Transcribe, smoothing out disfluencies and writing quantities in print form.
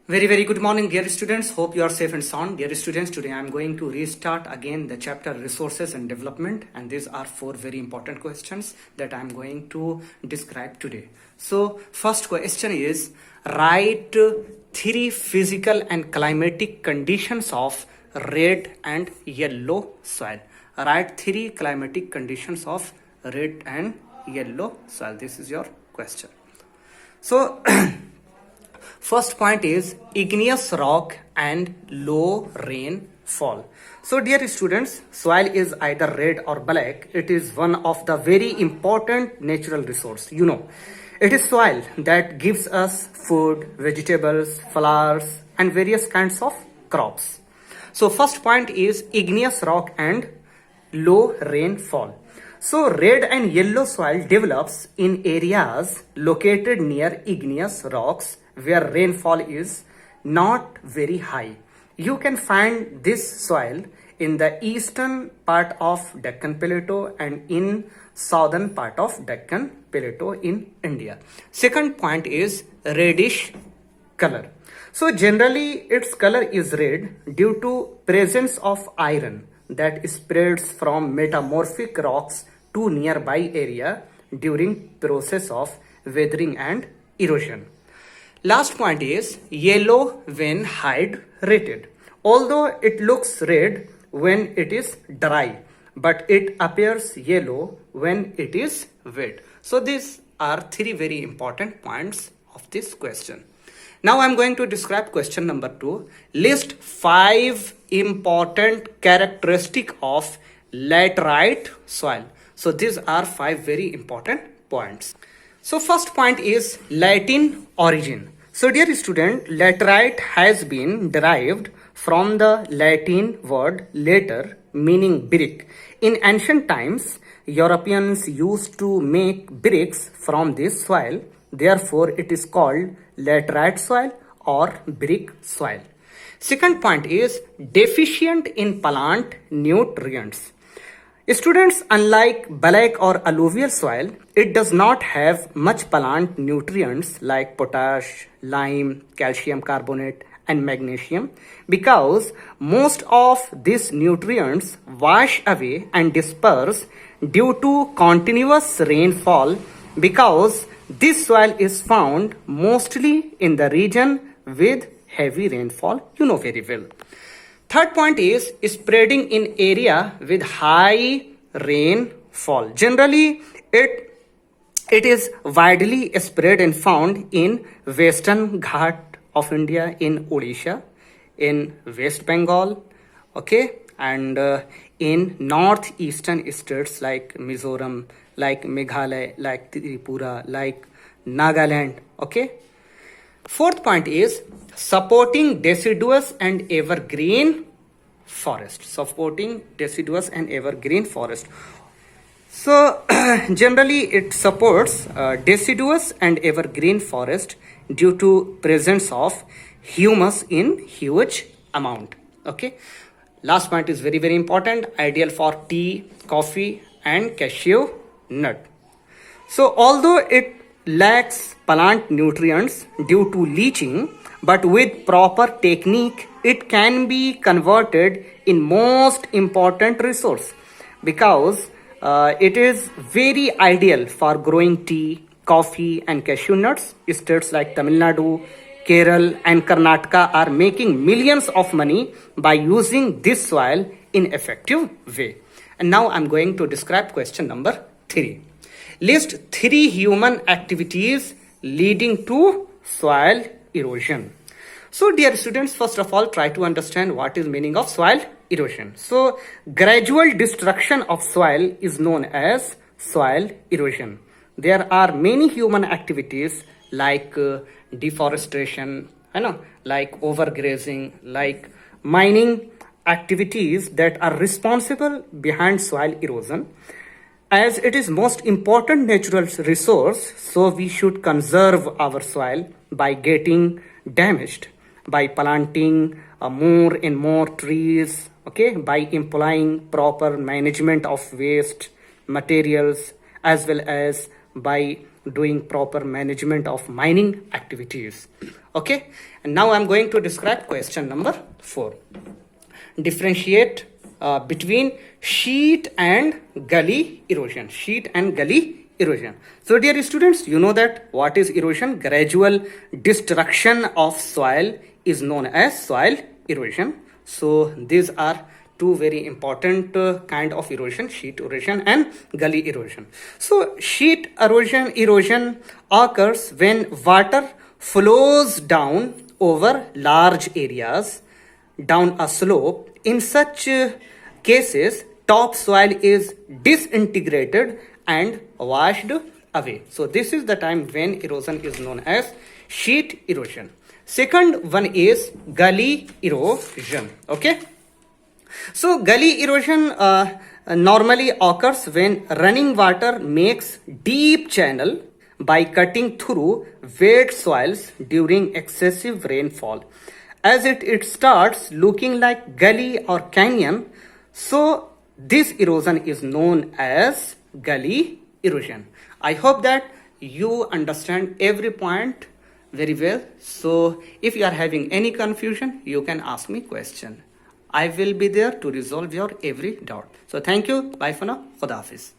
Very good morning, dear students. Hope you are safe and sound. Dear students, today I am going to restart again the chapter Resources and Development, and these are four very important questions that I am going to describe today. So, first question is write three physical and climatic conditions of red and yellow soil. Write three climatic conditions of red and yellow soil. This is your question. So, first point is igneous rock and low rainfall. So dear students, soil is either red or black. It is one of the very important natural resource. It is soil that gives us food, vegetables, flowers and various kinds of crops. So first point is igneous rock and low rainfall. So red and yellow soil develops in areas located near igneous rocks where rainfall is not very high. You can find this soil in the eastern part of Deccan Plateau and in southern part of Deccan Plateau in India. Second point is reddish color. So generally its color is red due to presence of iron that spreads from metamorphic rocks to nearby area during process of weathering and erosion. Last point is yellow when hydrated. Although it looks red when it is dry, but it appears yellow when it is wet. So these are three very important points of this question. Now I am going to describe question number 2. List 5 important characteristic of laterite soil. So these are 5 very important points. So first point is Latin origin. So dear student, laterite has been derived from the Latin word later meaning brick. In ancient times, Europeans used to make bricks from this soil. Therefore, it is called laterite soil or brick soil. Second point is deficient in plant nutrients. Students, unlike black or alluvial soil, it does not have much plant nutrients like potash, lime, calcium carbonate and magnesium because most of these nutrients wash away and disperse due to continuous rainfall because this soil is found mostly in the region with heavy rainfall, you know very well. Third point is spreading in area with high rainfall. Generally, it is widely spread and found in Western Ghat of India, in Odisha, in West Bengal, okay, and in northeastern states like Mizoram, like Meghalaya, like Tripura, like Nagaland, okay. Fourth point is supporting deciduous and evergreen forest. Supporting deciduous and evergreen forest. So generally it supports deciduous and evergreen forest due to presence of humus in huge amount. Okay. Last point is very important. Ideal for tea, coffee and cashew nut. So although it lacks plant nutrients due to leaching, but with proper technique it can be converted in most important resource because it is very ideal for growing tea, coffee and cashew nuts. States like Tamil Nadu, Kerala and Karnataka are making millions of money by using this soil in effective way. And now I'm going to describe question number 3. List 3 human activities leading to soil erosion. So dear students, first of all, try to understand what is meaning of soil erosion. So gradual destruction of soil is known as soil erosion. There are many human activities like deforestation, like overgrazing, like mining activities that are responsible behind soil erosion. As it is most important natural resource, so we should conserve our soil by getting damaged, by planting more and more trees, okay, by employing proper management of waste materials, as well as by doing proper management of mining activities. Okay, and now I'm going to describe question number 4. Differentiate between sheet and gully erosion. Sheet and gully erosion. So dear students, you know that what is erosion? Gradual destruction of soil is known as soil erosion. So these are two very important kind of erosion, sheet erosion and gully erosion. So sheet erosion occurs when water flows down over large areas down a slope. In such cases, topsoil is disintegrated and washed away. So this is the time when erosion is known as sheet erosion. Second one is gully erosion. Okay. So gully erosion normally occurs when running water makes deep channel by cutting through wet soils during excessive rainfall. As it starts looking like gully or canyon, so this erosion is known as gully erosion. I hope that you understand every point very well. So if you are having any confusion, you can ask me question. I will be there to resolve your every doubt. So thank you. Bye for now. Khuda Hafiz.